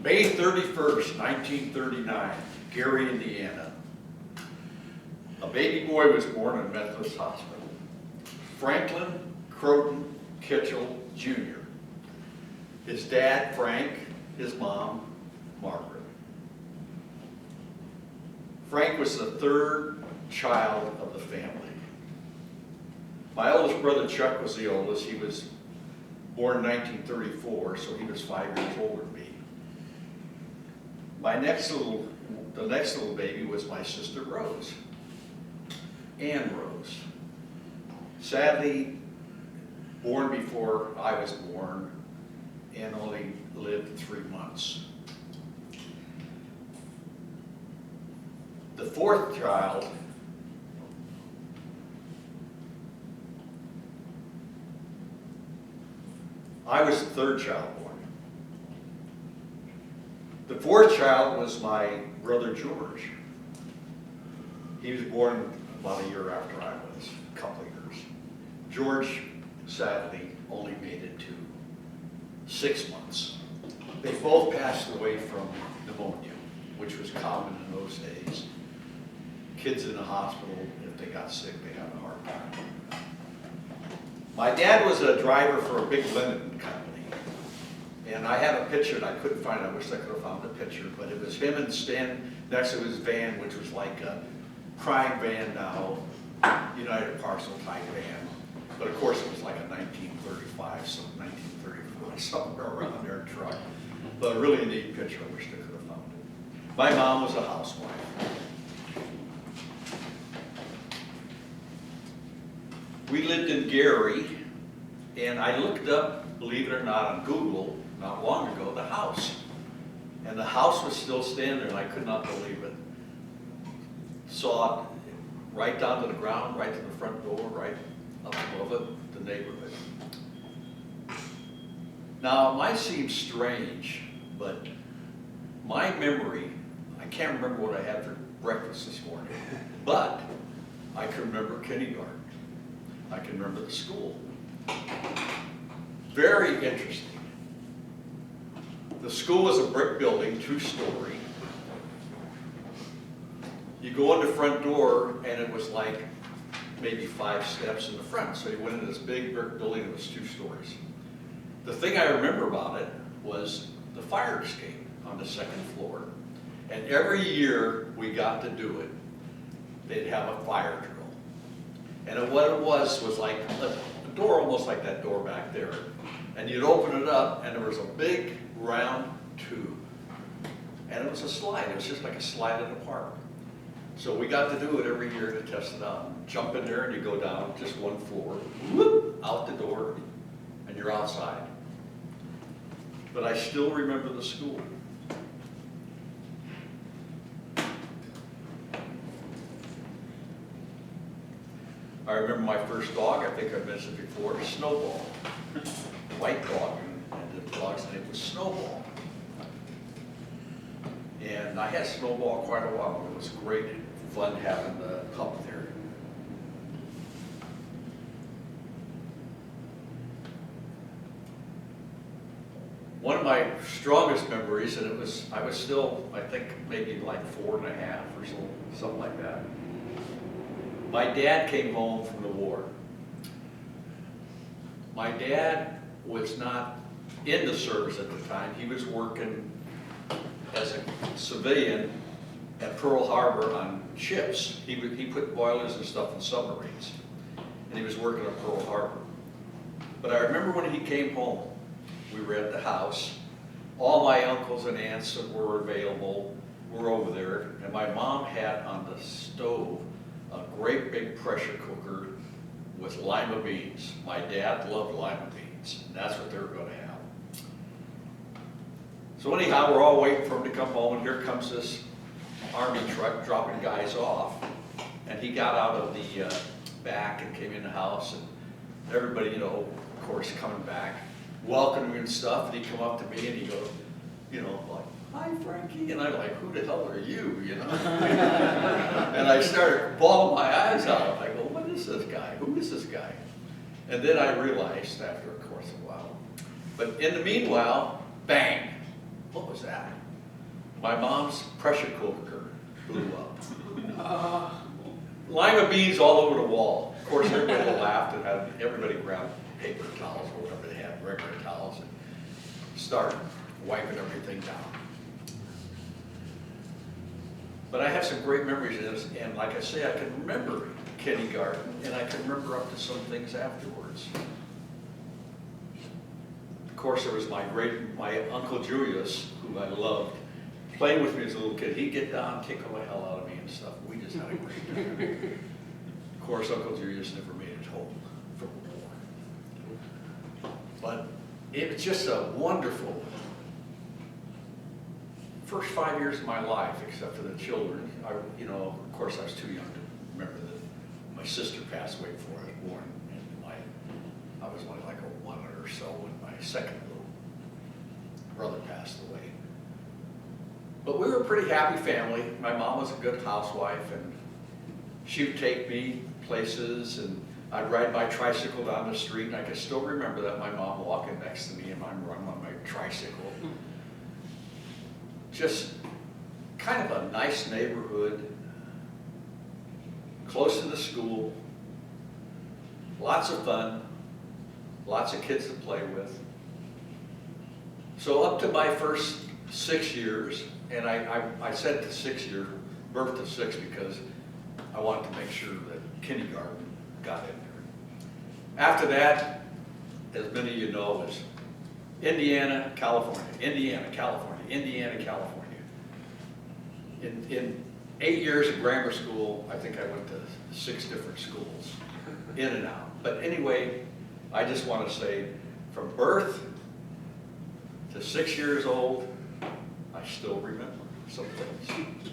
May 31st, 1939, Gary, Indiana. A baby boy was born in Methodist Hospital. Franklin Croton Kitchell, Jr. His dad, Frank, his mom, Margaret. Frank was the third child of the family. My oldest brother, Chuck, was the oldest. He was born in 1934, so he was 5 years older than me. The next little baby was my sister Rose, Ann Rose. Sadly, born before I was born, and only lived 3 months. The fourth child I was the third child born. The fourth child was my brother George. He was born about a year after I was, a couple of years. George, sadly, only made it to 6 months. They both passed away from pneumonia, which was common in those days. Kids in the hospital, if they got sick, they had a heart attack. My dad was a driver for a big linen company. And I had a picture, and I couldn't find it. I wish I could have found the picture, but it was him and Stan next to his van, which was like a Prime van now, United Parcel type van. But of course, it was like a 1935, some 1934, somewhere around there truck. But a really neat picture. I wish I could have found it. My mom was a housewife. We lived in Gary, and I looked up, believe it or not, on Google not long ago, the house. And the house was still standing, and I could not believe it. Saw it right down to the ground, right to the front door, right up above it, the neighborhood. Now, it might seem strange, but my memory, I can't remember what I had for breakfast this morning, but I can remember kindergarten. I can remember the school. Very interesting. The school was a brick building, 2-story. You go in the front door, and it was like maybe 5 steps in the front. So you went into this big brick building that was 2 stories. The thing I remember about it was the fire escape on the 2nd floor. And every year we got to do it, they'd have a fire drill. And what it was like a door almost like that door back there. And you'd open it up, and there was a big round tube. And it was a slide. It was just like a slide in the park. So we got to do it every year to test it out. Jump in there, and you go down just 1 floor, whoop, out the door, and you're outside. But I still remember the school. I remember my first dog, I think I mentioned before, Snowball. White dog, and the dog's name was Snowball. And I had Snowball quite a while. It was great fun having the pup there. One of my strongest memories, and I was still, I think, maybe like 4 and a half or so, something like that. My dad came home from the war. My dad was not in the service at the time. He was working as a civilian at Pearl Harbor on ships. He put boilers and stuff in submarines. And he was working at Pearl Harbor. But I remember when he came home, we were at the house. All my uncles and aunts that were available were over there. And my mom had on the stove a great big pressure cooker with lima beans. My dad loved lima beans, and that's what they were going to have. So anyhow, we're all waiting for him to come home, and here comes this Army truck dropping guys off. And he got out of the back and came in the house, and everybody, of course, coming back, welcoming and stuff. And he'd come up to me, and he'd go, like, "Hi, Frankie," and I'm like, "Who the hell are you?" And I started bawling my eyes out. I go, "What is this guy? Who is this guy?" And then I realized after, of course, a while. But in the meanwhile, bang, what was that? My mom's pressure cooker blew up. Lima beans all over the wall. Of course, everybody laughed and had everybody grabbed paper towels or whatever they had, regular towels, and start wiping everything down. But I have some great memories of this, and like I say, I can remember kindergarten, and I can remember up to some things afterwards. Of course, there was my Uncle Julius, who I loved, playing with me as a little kid. He'd get down, tickle the hell out of me and stuff. We just had a great time. Of course, Uncle Julius never made it home from the war. But it was just a wonderful first 5 years of my life, except for the children. Of course, I was too young to remember that my sister passed away before I was born, and I was only like a 1 or so when my second little brother passed away. But we were a pretty happy family. My mom was a good housewife, and she would take me places, and I'd ride my tricycle down the street, and I can still remember that, my mom walking next to me and I'm running on my tricycle. Just kind of a nice neighborhood, close to the school, lots of fun, lots of kids to play with. So up to my first 6 years, and I said to 6 years, birth to 6, because I wanted to make sure that kindergarten got in there. After that, as many of you know, is Indiana, California, Indiana, California, Indiana, California. In 8 years of grammar school, I think I went to 6 different schools, in and out. But anyway, I just want to say, from birth to 6 years old, I still remember some things.